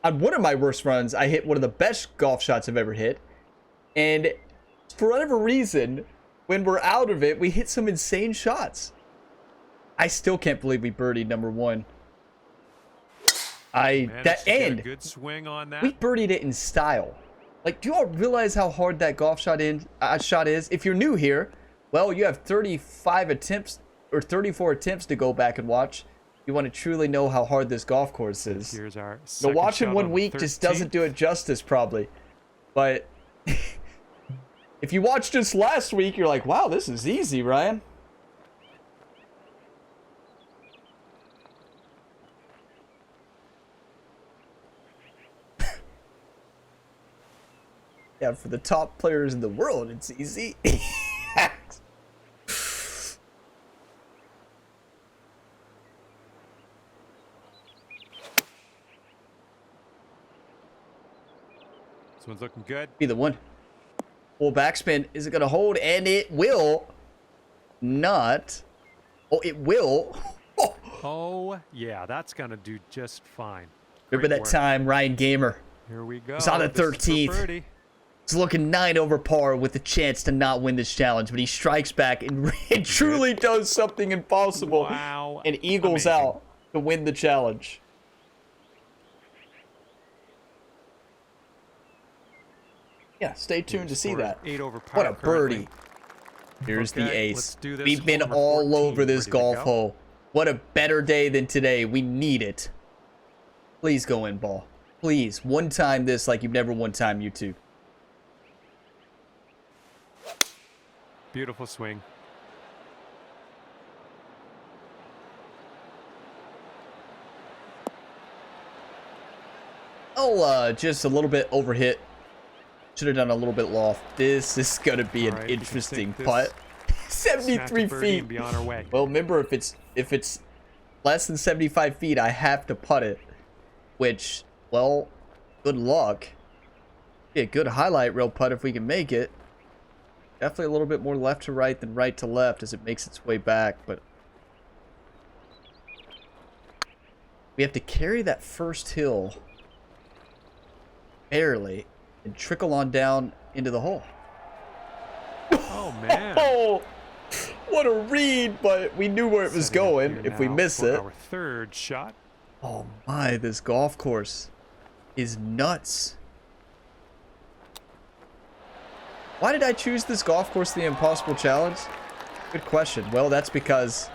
On one of my worst runs, I hit one of the best golf shots I've ever hit. And for whatever reason, when we're out of it, we hit some insane shots. I still can't believe we birdied number 1. Managed to get a good swing on that. We birdied it in style. Like, do you all realize how hard that golf shot is? If you're new here, well, you have 35 attempts or 34 attempts to go back and watch. You want to truly know how hard this golf course is. Here's our So watching 1 week just doesn't do it justice, probably. But if you watched just last week, you're like, wow, this is easy, Ryan. Yeah, for the top players in the world, it's easy. This one's looking good. Be the one. Full backspin. Is it going to hold? And it will not. Oh, it will. Oh, yeah, that's going to do just fine. Remember that time, Ryan Gamer? Here we go. It's on the 13th. He's looking 9 over par with a chance to not win this challenge, but he strikes back and it truly does something impossible. Wow. And eagles out to win the challenge. Yeah, stay tuned to see that. 8 over par What a birdie. Here's the ace. We've been all over this golf hole. What a better day than today. We need it. Please go in, ball. Please, one time this like you've never one time YouTube. Beautiful swing. Oh, just a little bit overhit. Should have done a little bit loft. This is going to be an interesting putt. 73 feet. Be on our way. Well, remember, if it's less than 75 feet, I have to putt it. Which, well, good luck. Be a good highlight reel putt if we can make it. Definitely a little bit more left to right than right to left as it makes its way back, but we have to carry that first hill barely and trickle on down into the hole. Oh, man. Oh, what a read, but we knew where it was going if we miss it. Our third shot. Oh my, this golf course is nuts. Why did I choose this golf course, the Impossible Challenge? Good question. Well, that's because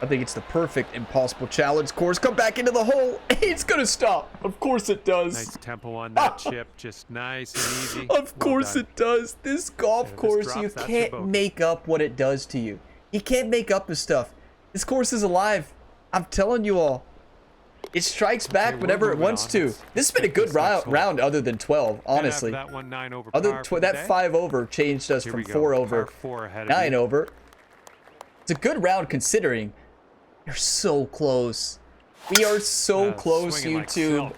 I think it's the perfect Impossible Challenge course. Come back into the hole. It's going to stop. Of course it does. Nice tempo on that chip. Just nice and easy. Of course it does. This golf course, you can't make up what it does to you. You can't make up this stuff. This course is alive. I'm telling you all. It strikes back whenever it wants to. This has been a good round other than 12, honestly. That one 9 over that 5 over changed us from 4 over, 9 over. It's a good round considering. You're so close. We are so close, YouTube.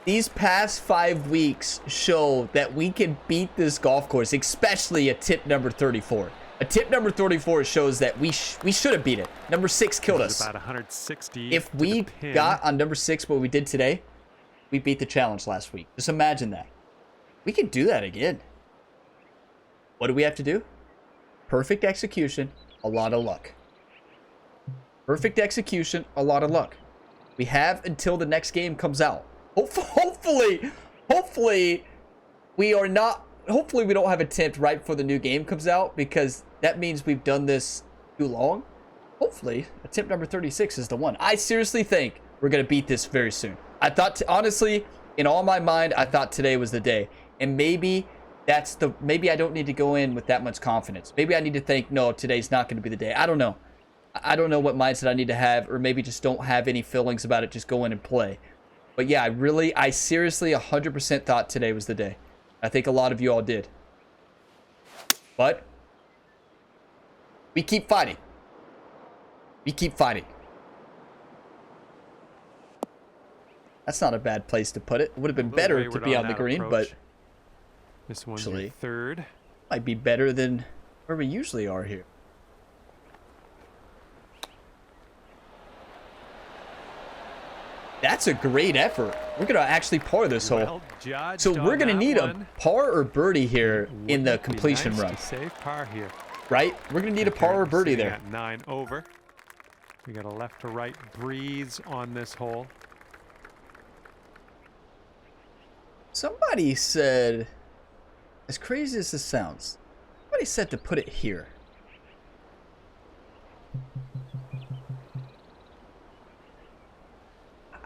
These past 5 weeks show that we can beat this golf course, especially at tip number 34. A tip number 34 shows that we should have beat it. Number 6 killed us. About 160. If we got on number 6 what we did today, we beat the challenge last week. Just imagine that. We can do that again. What do we have to do? Perfect execution, a lot of luck. Perfect execution, a lot of luck. We have until the next game comes out. Hopefully we are not. Hopefully we don't have a tip right before the new game comes out, because that means we've done this too long. Hopefully, attempt number 36 is the one. I seriously think we're going to beat this very soon. I thought, honestly, in all my mind, I thought today was the day. And maybe maybe I don't need to go in with that much confidence. Maybe I need to think, no, today's not going to be the day. I don't know. I don't know what mindset I need to have, or maybe just don't have any feelings about it. Just go in and play. But yeah, I seriously 100% thought today was the day. I think a lot of you all did. But we keep fighting. We keep fighting. That's not a bad place to put it. It would have been better to be on the green, but this one's actually third. Might be better than where we usually are here. That's a great effort. We're going to actually par this hole. So we're going to need a par or birdie here in the completion run. Save par here. right? We're going to need a par or birdie Sitting there. at 9 over. We got a left to right breeze on this hole. Somebody said, as crazy as this sounds, somebody said to put it here.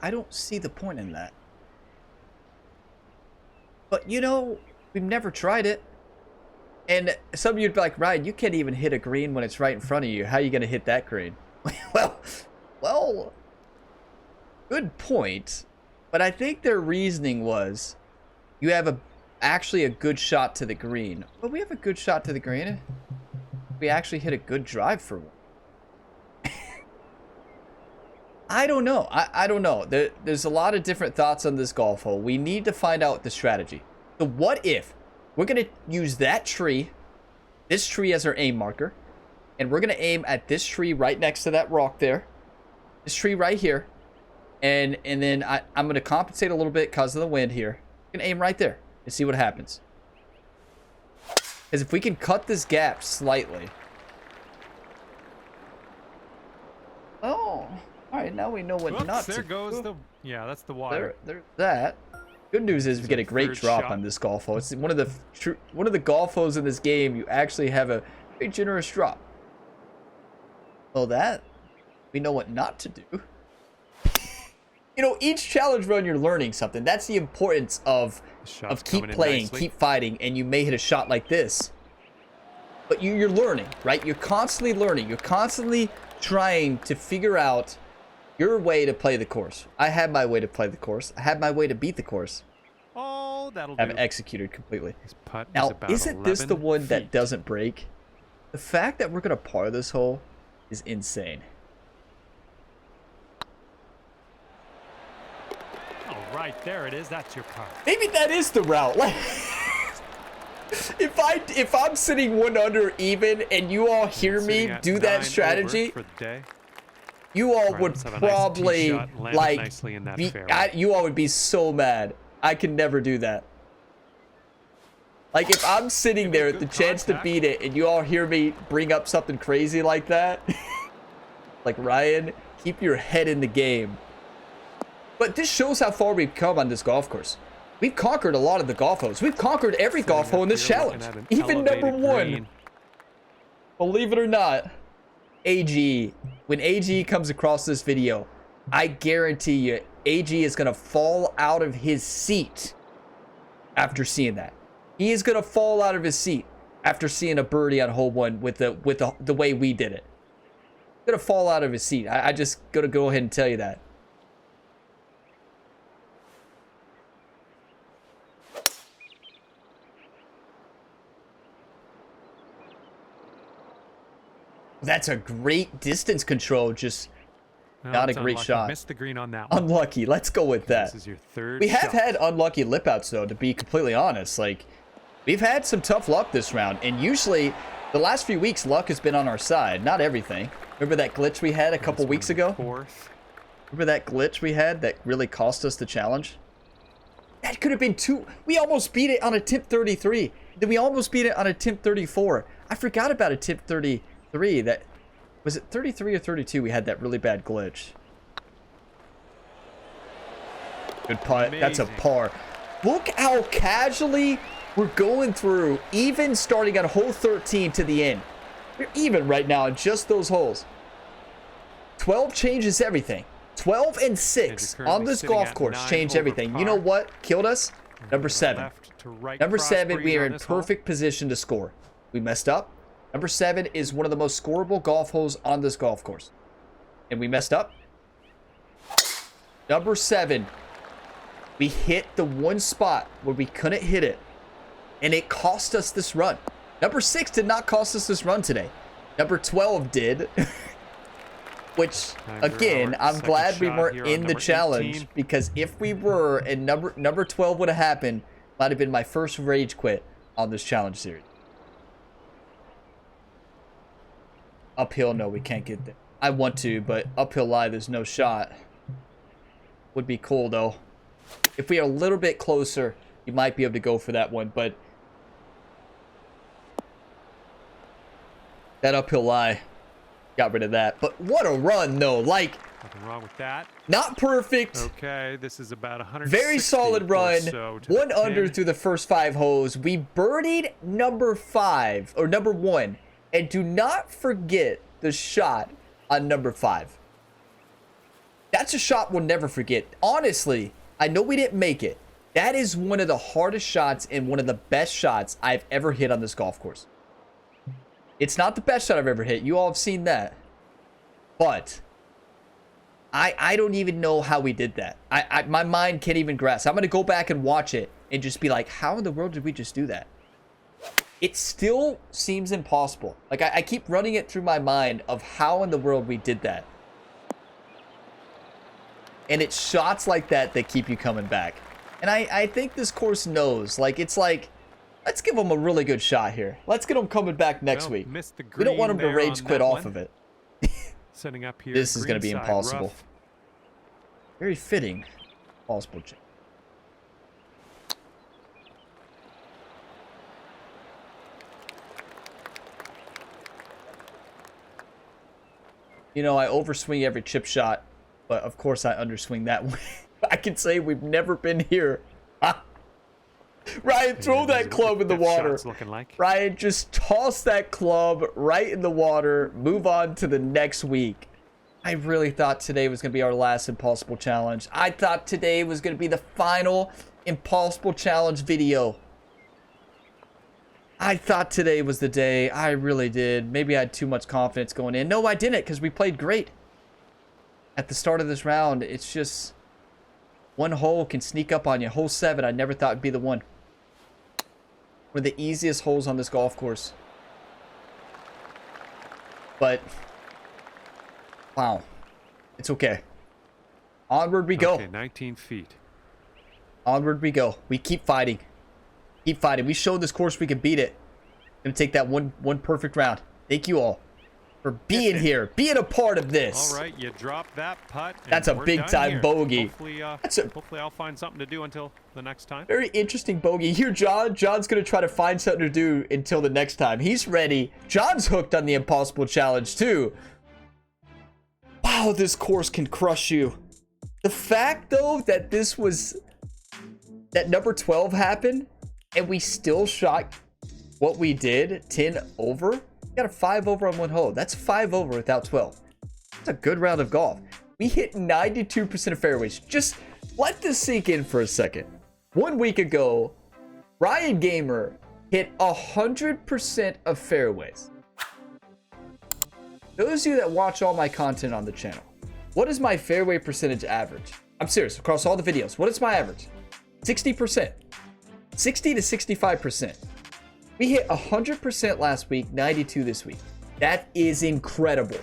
I don't see the point in that. But, you know, we've never tried it. And some of you'd be like, Ryan, you can't even hit a green when it's right in front of you. How are you going to hit that green? well, good point. But I think their reasoning was, you have actually a good shot to the green. Well, we have a good shot to the green. We actually hit a good drive for one. I don't know. I don't know. There's a lot of different thoughts on this golf hole. We need to find out the strategy. So what if we're going to use that tree, this tree as our aim marker, and we're going to aim at this tree right next to that rock there, this tree right here, and then I'm going to compensate a little bit because of the wind here. I'm going to aim right there and see what happens. Because if we can cut this gap slightly. Oh, all right, now we know what not to do. There goes the... Yeah, that's the water. There's that. Good news is we get a great drop on this golf hole. It's one of the golf holes in this game. You actually have a very generous drop. Well, that we know what not to do. You know, each challenge run you're learning something. That's the importance of keep playing, keep fighting, and you may hit a shot like this. But you're learning, right? You're constantly learning. You're constantly trying to figure out your way to play the course. I had my way to play the course. I had my way to beat the course. Oh, that'll I haven't executed completely. This putt is Now, about isn't this the 11 one that feet. doesn't break? The fact that we're going to par this hole is insane. Oh, right there it is. That's your par. Maybe that is the route. Like, if I'm sitting 1 under even and you all hear me do that strategy, for the day. you all would Let's have a nice tee probably shot and land it like nicely in that be, fairway. you all would be so mad. I can never do that. Like if I'm sitting there at the chance to beat it and you all hear me bring up something crazy like that, like Ryan, keep your head in the game. But this shows how far we've come on this golf course. We've conquered a lot of the golf holes. We've conquered every golf hole in this challenge. Even number 1. Believe it or not, AG, when AG comes across this video, I guarantee you AG is going to fall out of his seat after seeing that. He is going to fall out of his seat after seeing a birdie on hole 1 with the way we did it. He's going to fall out of his seat. I just got to go ahead and tell you that. That's a great distance control, just not a great shot. Missed the green on that one. Unlucky. Let's go with that. This is your third We have shot. had unlucky lip outs though, to be completely honest. Like, we've had some tough luck this round, and usually the last few weeks luck has been on our side. Not everything. Remember that glitch we had a couple weeks ago? Fourth. Remember that glitch we had that really cost us the challenge? That could have been 2. We almost beat it on attempt 33. Then we almost beat it on attempt 34. I forgot about attempt 33. That was it 33 or 32 we had that really bad glitch. Good putt. That's a par. Look how casually we're going through, even starting at hole 13 to the end. We're even right now in just those holes. 12 changes everything. 12 and 6 on this golf course change everything. You know what killed us? Number 7. Number 7, we are in perfect position to score. We messed up. Number 7 is one of the most scoreable golf holes on this golf course. And we messed up. Number 7, we hit the one spot where we couldn't hit it. And it cost us this run. Number 6 did not cost us this run today. Number 12 did. Which, again, I'm glad we weren't in the challenge. Because if we were, and number 12 would have happened, might have been my first rage quit on this challenge series. Uphill, no, we can't get there. I want to, but uphill lie, there's no shot. Would be cool, though. If we are a little bit closer, you might be able to go for that one, but... That uphill lie. Got rid of that. But what a run, though. Like, nothing wrong with that. not perfect. Okay, this is about 100. Very solid run. So one under through the first 5 holes. We birdied number 5 or number 1. And do not forget the shot on number 5. That's a shot we'll never forget. Honestly, I know we didn't make it. That is one of the hardest shots and one of the best shots I've ever hit on this golf course. It's not the best shot I've ever hit. You all have seen that. But I don't even know how we did that. My mind can't even grasp. I'm going to go back and watch it and just be like, how in the world did we just do that? It still seems impossible. Like, I keep running it through my mind of how in the world we did that. And it's shots like that that keep you coming back. And I think this course knows. Like, it's like, let's give them a really good shot here. Let's get them coming back next week. We don't want them to rage quit off of it. Setting up here. This is going to be impossible. Rough. Very fitting. Possible change. You know, I overswing every chip shot, but of course I underswing that one. I can say we've never been here. Ryan, throw that club in the water. Like. Ryan, just toss that club right in the water. Move on to the next week. I really thought today was going to be our last Impossible Challenge. I thought today was going to be the final Impossible Challenge video. I thought today was the day. I really did. Maybe I had too much confidence going in. No, I didn't, because we played great. At the start of this round, it's just one hole can sneak up on you. Hole 7, I never thought would be the one. One of the easiest holes on this golf course. But, wow. It's okay. Onward we go. Okay, 19 feet. Onward we go. We keep fighting. Keep fighting. We showed this course we can beat it. Gonna take that one perfect round. Thank you all for being here, being a part of this. All right, you drop that putt. That's a big time bogey. Hopefully I'll find something to do until the next time. Very interesting bogey. Here, John. John's going to try to find something to do until the next time. He's ready. John's hooked on the Impossible Challenge, too. Wow, this course can crush you. The fact, though, that this was... that number 12 happened, and we still shot what we did, 10 over. We got a 5 over on one hole. That's 5 over without 12. That's a good round of golf. We hit 92% of fairways. Just let this sink in for a second. 1 week ago, Ryan Gamer hit 100% of fairways. Those of you that watch all my content on the channel, what is my fairway percentage average? I'm serious, across all the videos. What is my average? 60%. 60 to 65%. We hit 100% last week, 92 this week. That is incredible.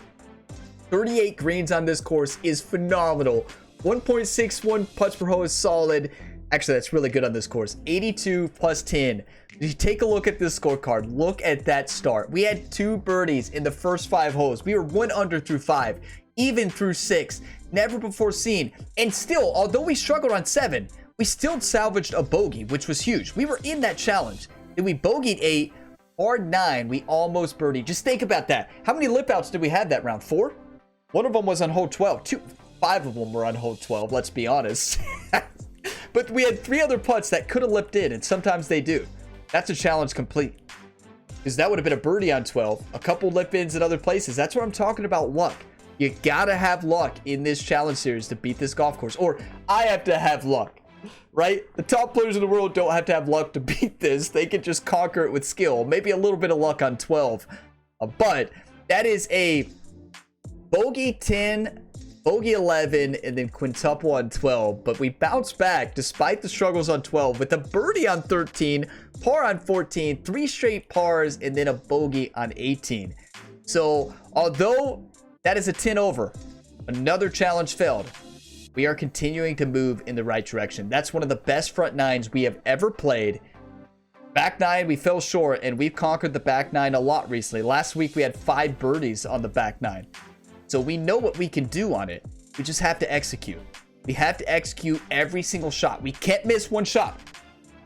38 greens on this course is phenomenal. 1.61 putts per hole is solid. Actually, that's really good on this course. 82 plus 10. If you take a look at this scorecard, look at that start. We had 2 birdies in the first 5 holes. We were 1 under through 5, even through 6. Never before seen. And still, although we struggled on 7, we still salvaged a bogey, which was huge. We were in that challenge. Then we bogeyed 8, hard 9. We almost birdied. Just think about that. How many lip outs did we have that round? 4? One of them was on hole 12. 5 of them were on hole 12, let's be honest. But we had 3 other putts that could have lipped in, and sometimes they do. That's a challenge complete. Because that would have been a birdie on 12. A couple lip ins in other places. That's what I'm talking about, luck. You gotta have luck in this challenge series to beat this golf course. Or I have to have luck. Right? The top players in the world don't have to have luck to beat this. They can just conquer it with skill. Maybe a little bit of luck on 12. But that is a bogey 10, bogey 11, and then quintuple on 12. But we bounced back despite the struggles on 12 with a birdie on 13, par on 14, 3 straight pars, and then a bogey on 18. So although that is a 10 over, another challenge failed. We are continuing to move in the right direction. That's one of the best front 9s we have ever played. Back 9, we fell short, and we've conquered the back 9 a lot recently. Last week, we had 5 birdies on the back 9. So we know what we can do on it. We just have to execute. We have to execute every single shot. We can't miss one shot.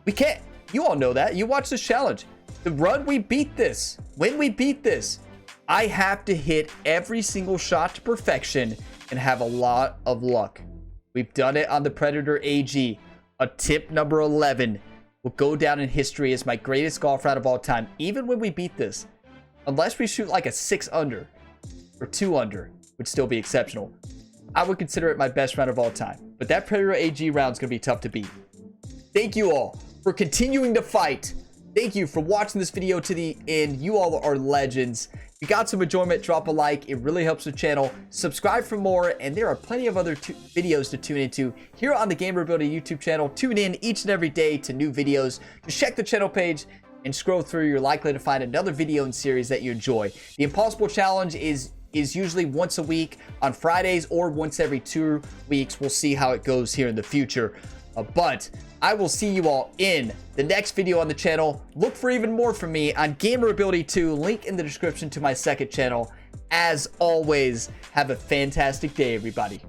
We can't. You all know that. You watch this challenge. The run, we beat this. When we beat this, I have to hit every single shot to perfection and have a lot of luck. We've done it on the Predator AG. A tip number 11 will go down in history as my greatest golf round of all time, even when we beat this. Unless we shoot like a 6 under or 2 under, would still be exceptional. I would consider it my best round of all time. But that Predator AG round is going to be tough to beat. Thank you all for continuing to fight. Thank you for watching this video to the end. You all are legends. If you got some enjoyment, drop a like. It really helps the channel. Subscribe for more, and there are plenty of other videos to tune into here on the Gamerability YouTube channel. Tune in each and every day to new videos. Just check the channel page and scroll through. You're likely to find another video in series that you enjoy. The Impossible Challenge is usually once a week on Fridays or once every 2 weeks. We'll see how it goes here in the future. But I will see you all in the next video on the channel. Look for even more from me on Gamerability 2. Link in the description to my second channel. As always, have a fantastic day, everybody.